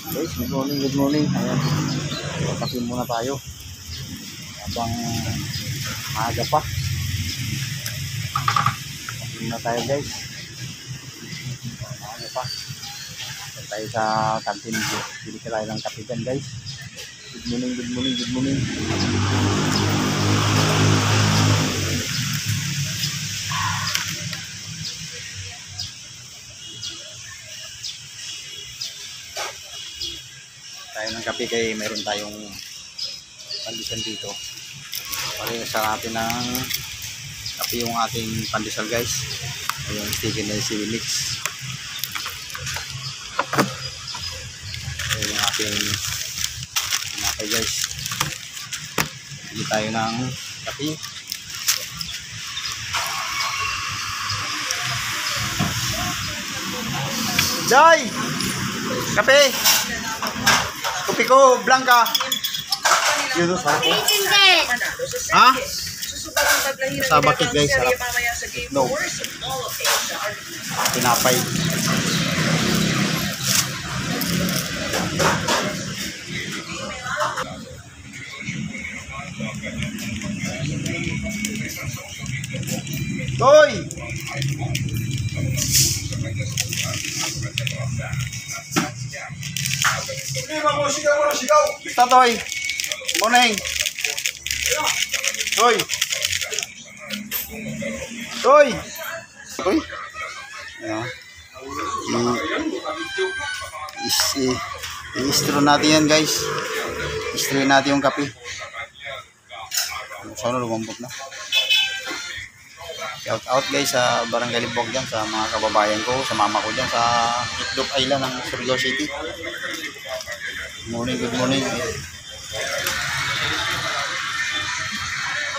Guys, good morning, good morning. Ayan, kape muna tayo habang maaga pa. Kape muna tayo guys, maaga pa. Punta tayo sa kantin, bili ka tayo ng kape dyan guys. Good morning, good morning, good morning. Tayo ng kape kay mayroon tayong pandesal dito. Parehas sa atin ng kape yung ating pandesal guys. Ayun, sticky na si mix. Ayun yung ating pinapay guys. Bili tayo ng kape. Joy! Kape! Kopi ko, Blanca. Yun sa ako. Ha? Sa bakit guys, sarap. No. Pinapay. Toy! Tatoy! Morning! Toy! Toy! Toy! Ayan. I-istro natin yan guys. I-istro natin yung kape. Sana lumambot na. Shout out guys sa Barangay Libog dyan, sa mga kababayan ko, sa mama ko dyan, sa Itlog Island ng Surigao City. Good morning, good morning.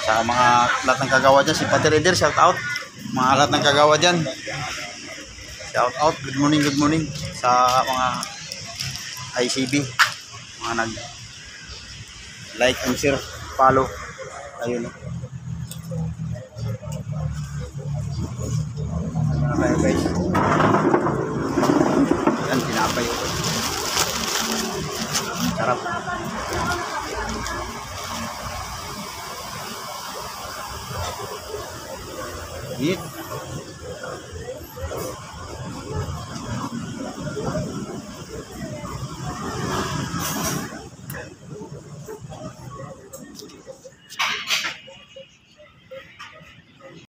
Sa mga lahat ng kagawa dyan, si Pati Reader, shout out. Mga lahat ng kagawa dyan, shout out, good morning sa mga ICB, mga nag like and share, follow. Ayun. Ano tayo guys? Yan, pinapay yun. Sarap. Neat.